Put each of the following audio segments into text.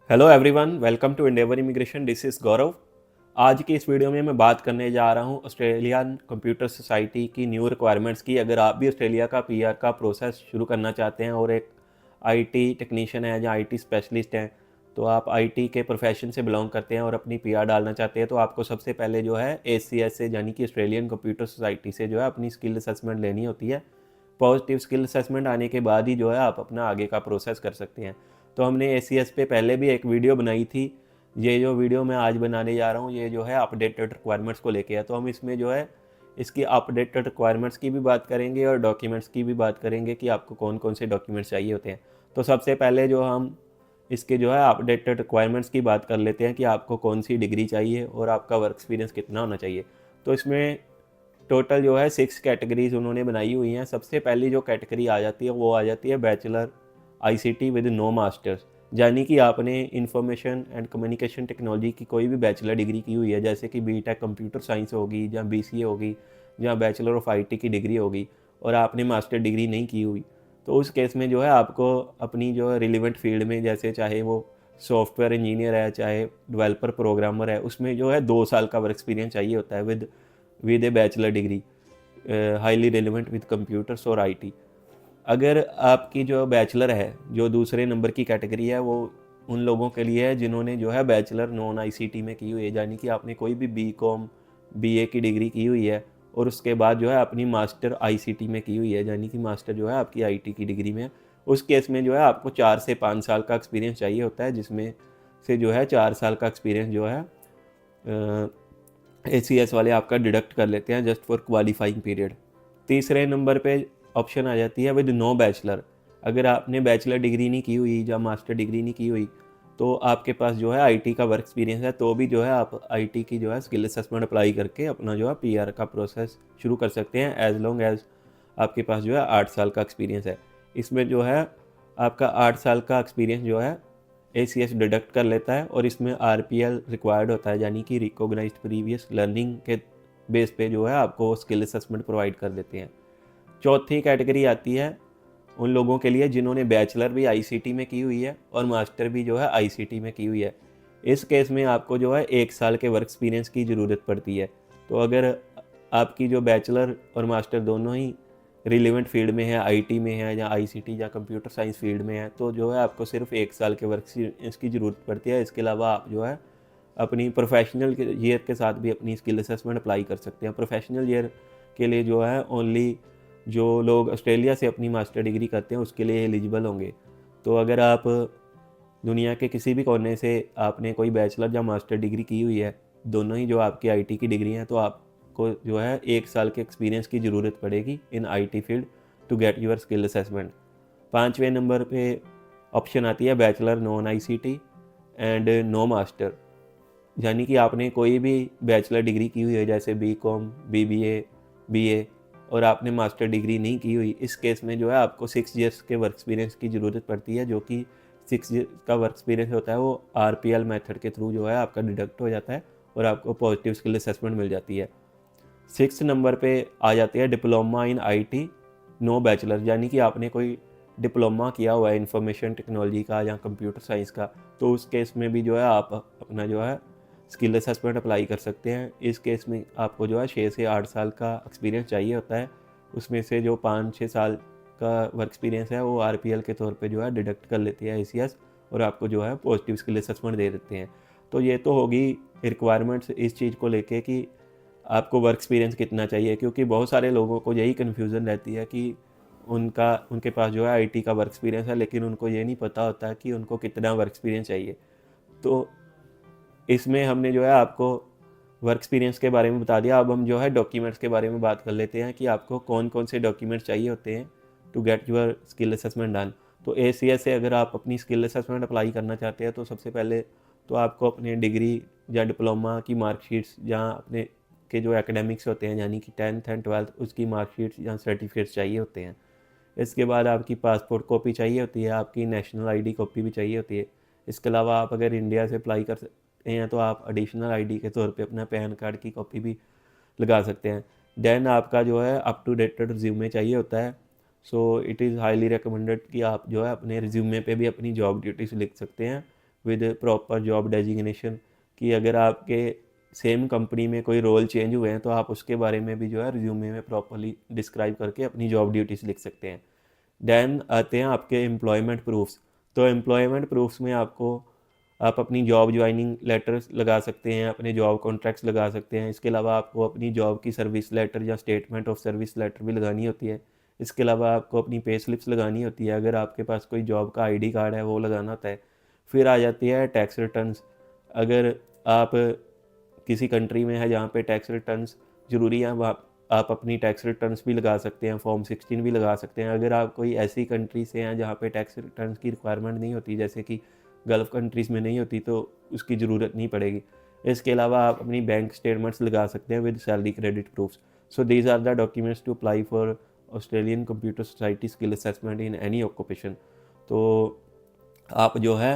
Hello everyone, welcome to Endeavour Immigration. This is Gaurav. आज की इस वीडियो में मैं बात करने जा रहा हूँ ऑस्ट्रेलियन कंप्यूटर सोसाइटी की न्यू रिक्वायरमेंट्स की। अगर आप भी ऑस्ट्रेलिया का पीआर का प्रोसेस शुरू करना चाहते हैं और एक आईटी टेक्नीशियन है या आईटी स्पेशलिस्ट हैं, तो आप आईटी के प्रोफेशन से बिलोंग करते हैं और अपनी पीआर डालना चाहते हैं, तो आपको सबसे पहले जो है एसीएस से यानी कि ऑस्ट्रेलियन कंप्यूटर सोसाइटी से जो है अपनी स्किल असेसमेंट लेनी होती है। पॉजिटिव स्किल असेसमेंट आने के बाद ही जो है आप अपना आगे का प्रोसेस कर सकते हैं। तो हमने एसीएस पे पहले भी एक वीडियो बनाई थी। ये जो वीडियो मैं आज बनाने जा रहा हूँ ये जो है अपडेटेड रिक्वायरमेंट्स को लेके है। तो हम इसमें जो है इसकी अपडेटेड रिक्वायरमेंट्स की भी बात करेंगे और डॉक्यूमेंट्स की भी बात करेंगे कि आपको कौन कौन से डॉक्यूमेंट्स चाहिए होते हैं। तो सबसे पहले जो हम इसके जो है अपडेटेड रिक्वायरमेंट्स की बात कर लेते हैं कि आपको कौन सी डिग्री चाहिए और आपका वर्क एक्सपीरियंस कितना होना चाहिए। तो इसमें टोटल जो है 6 कैटेगरीज उन्होंने बनाई हुई हैं। सबसे पहली जो कैटेगरी आ जाती है वो आ जाती है bachelor ICT with no masters, यानी कि आपने इंफॉर्मेशन एंड कम्युनिकेशन टेक्नोलॉजी की कोई भी बैचलर डिग्री की हुई है, जैसे कि बीटेक कंप्यूटर साइंस होगी या बीसीए होगी या बैचलर ऑफ आईटी की डिग्री होगी, और आपने मास्टर डिग्री नहीं की हुई, तो उस केस में जो है आपको अपनी जो है रिलेवेंट फील्ड में, जैसे चाहे वो सॉफ्टवेयर इंजीनियर है चाहे डेवलपर प्रोग्रामर है, उसमें जो है 2 साल का वर्क एक्सपीरियंस चाहिए होता है with A bachelor degree highly relevant with computers और आईटी। अगर आपकी जो बैचलर है, जो दूसरे नंबर की कैटेगरी है, वो उन लोगों के लिए है जिन्होंने जो है बैचलर नॉन आईसीटी में की हुई है, यानी कि आपने कोई भी बीकॉम बीए की डिग्री की हुई है और उसके बाद जो है अपनी मास्टर आईसीटी में की हुई है, यानी कि मास्टर जो है आपकी आईटी की डिग्री में। उस केस में जो है आपको 4 से 5 साल का एक्सपीरियंस चाहिए होता है, जिसमें से जो है 4 साल का एक्सपीरियंस जो है एसीएस वाले आपका डिडक्ट कर लेते हैं जस्ट फॉर क्वालिफाइंग पीरियड। तीसरे नंबर पे ऑप्शन आ जाती है विद नो बैचलर। अगर आपने बैचलर डिग्री नहीं की हुई या मास्टर डिग्री नहीं की हुई, तो आपके पास जो है आईटी का वर्क एक्सपीरियंस है, तो भी जो है आप आईटी की जो है स्किल असेसमेंट अप्लाई करके अपना जो है पीआर का प्रोसेस शुरू कर सकते हैं, एज लॉन्ग एज आपके पास जो है 8 साल का एक्सपीरियंस है। इसमें जो है आपका 8 साल का एक्सपीरियंस जो है एसीएस डिडक्ट कर लेता है और इसमें आरपीएल रिक्वायर्ड होता है, यानी कि रिकॉग्नाइज्ड प्रीवियस लर्निंग के बेस पे जो है आपको स्किल असेसमेंट प्रोवाइड कर देते हैं। चौथी कैटेगरी आती है उन लोगों के लिए जिन्होंने बैचलर भी आईसीटी में की हुई है और मास्टर भी जो है आईसीटी में की हुई है। इस केस में आपको जो है 1 साल के वर्क एक्सपीरियंस की ज़रूरत पड़ती है। तो अगर आपकी जो बैचलर और मास्टर दोनों ही रिलेवेंट फील्ड में है, आईटी में है या आईसीटी या कंप्यूटर साइंस फील्ड में है, तो जो है आपको सिर्फ 1 साल के वर्क एक्सपीरियंस की ज़रूरत पड़ती है। इसके अलावा आप जो है अपनी प्रोफेशनल ईयर के साथ भी अपनी स्किल असेसमेंट अप्लाई कर सकते हैं। प्रोफेशनल ईयर के लिए जो है ओनली जो लोग ऑस्ट्रेलिया से अपनी मास्टर डिग्री करते हैं उसके लिए एलिजिबल होंगे। तो अगर आप दुनिया के किसी भी कोने से आपने कोई बैचलर या मास्टर डिग्री की हुई है, दोनों ही जो आपकी आईटी की डिग्री हैं, तो आपको जो है 1 साल के एक्सपीरियंस की ज़रूरत पड़ेगी in IT field to get your skill assessment. 5वें नंबर पे ऑप्शन आती है bachelor non ICT and no master, यानी कि आपने कोई भी बैचलर डिग्री की हुई है, जैसे बीकॉम बीबीए बीए, और आपने मास्टर डिग्री नहीं की हुई। इस केस में जो है आपको 6 ईयर्स के वर्क एक्सपीरियंस की ज़रूरत पड़ती है, जो कि 6 ईयर का वर्क एक्सपीरियंस होता है वो आरपीएल मेथड के थ्रू जो है आपका डिडक्ट हो जाता है और आपको पॉजिटिव स्किल असेसमेंट मिल जाती है। 6 नंबर पे आ जाती है diploma in IT no bachelor, यानी कि आपने कोई डिप्लोमा किया हुआ है इंफॉर्मेशन टेक्नोलॉजी का या कंप्यूटर साइंस का, तो उस केस में भी जो है आप अपना जो है स्किल असेसमेंट अप्लाई कर सकते हैं। इस केस में आपको जो है 6 से 8 साल का एक्सपीरियंस चाहिए होता है, उसमें से जो 5-6 साल का वर्क एक्सपीरियंस है वो आरपीएल के तौर पे जो है डिडक्ट कर लेती है एसीएस और आपको जो है पॉजिटिव स्किल असेसमेंट दे देते हैं। तो ये तो होगी रिक्वायरमेंट्स इस चीज़ को लेके कि आपको वर्क एक्सपीरियंस कितना चाहिए, क्योंकि बहुत सारे लोगों को यही कन्फ्यूज़न रहती है कि उनके पास जो है आईटी का वर्क एक्सपीरियंस है, लेकिन उनको ये नहीं पता होता कि उनको कितना वर्क एक्सपीरियंस चाहिए। तो इसमें हमने जो है आपको वर्क एक्सपीरियंस के बारे में बता दिया। अब हम जो है डॉक्यूमेंट्स के बारे में बात कर लेते हैं कि आपको कौन कौन से डॉक्यूमेंट्स चाहिए होते हैं to get your skill assessment done. तो एसीएस से अगर आप अपनी स्किल असेसमेंट अप्लाई करना चाहते हैं, तो सबसे पहले तो आपको अपने डिग्री या डिप्लोमा की मार्कशीट्स या अपने के जो एकेडमिक्स होते हैं, यानी कि 10th एंड 12th, उसकी मार्कशीट्स या सर्टिफिकेट्स चाहिए होते हैं। इसके बाद आपकी पासपोर्ट कॉपी चाहिए होती है, आपकी नेशनल आईडी कॉपी भी चाहिए होती है। इसके अलावा आप अगर इंडिया से अप्लाई कर सकते हैं तो आप एडिशनल आईडी के तौर पे अपना पैन कार्ड की कॉपी भी लगा सकते हैं। देन आपका जो है अप टू डेटेड रिज्यूमे चाहिए होता है। So it is highly recommended कि आप जो है अपने रिज्यूमे पे भी अपनी जॉब ड्यूटीज लिख सकते हैं विद प्रॉपर जॉब डेजिग्नेशन, कि अगर आपके सेम कंपनी में कोई रोल चेंज हुए हैं तो आप उसके बारे में भी जो है रिज्यूमे में प्रॉपरली डिस्क्राइब करके अपनी जॉब ड्यूटीज़ लिख सकते हैं। देन आते हैं आपके एम्प्लॉयमेंट प्रूफ्स। तो एम्प्लॉयमेंट प्रूफ्स में आपको आप अपनी जॉब ज्वाइनिंग लेटर्स लगा सकते हैं, अपने जॉब कॉन्ट्रैक्ट्स लगा सकते हैं। इसके अलावा आपको अपनी जॉब की सर्विस लेटर या स्टेटमेंट ऑफ सर्विस लेटर भी लगानी होती है। इसके अलावा आपको अपनी पे स्लिप्स लगानी होती है, अगर आपके पास कोई जॉब का आईडी कार्ड है वो लगाना होता है। फिर आ जाती है टैक्स रिटर्न्स। अगर आप किसी कंट्री में है जहाँ पे टैक्स रिटर्न्स ज़रूरी है, वहाँ आप अपनी टैक्स रिटर्न्स भी लगा सकते हैं, फॉर्म 16 भी लगा सकते हैं। अगर आप कोई ऐसी कंट्री से हैं जहाँ पे टैक्स रिटर्न्स की रिक्वायरमेंट नहीं होती, जैसे कि गल्फ़ कंट्रीज़ में नहीं होती, तो उसकी ज़रूरत नहीं पड़ेगी। इसके अलावा आप अपनी बैंक स्टेटमेंट्स लगा सकते हैं with salary credit proofs. So these are the documents to apply for Australian computer society skill assessment in any occupation. तो आप जो है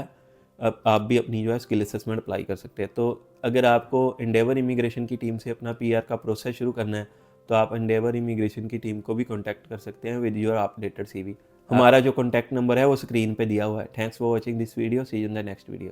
अब आप भी अपनी जो है स्किल असेसमेंट अप्लाई कर सकते हैं। तो अगर आपको एंडेवर इमिग्रेशन की टीम से अपना पीआर का प्रोसेस शुरू करना है तो आप एंडेवर इमिग्रेशन की टीम को भी कांटेक्ट कर सकते हैं विद योर अपडेटेड सीवी। हमारा जो कॉन्टैक्ट नंबर है वो स्क्रीन पे दिया हुआ है। Thanks for watching this video, see you in the next video.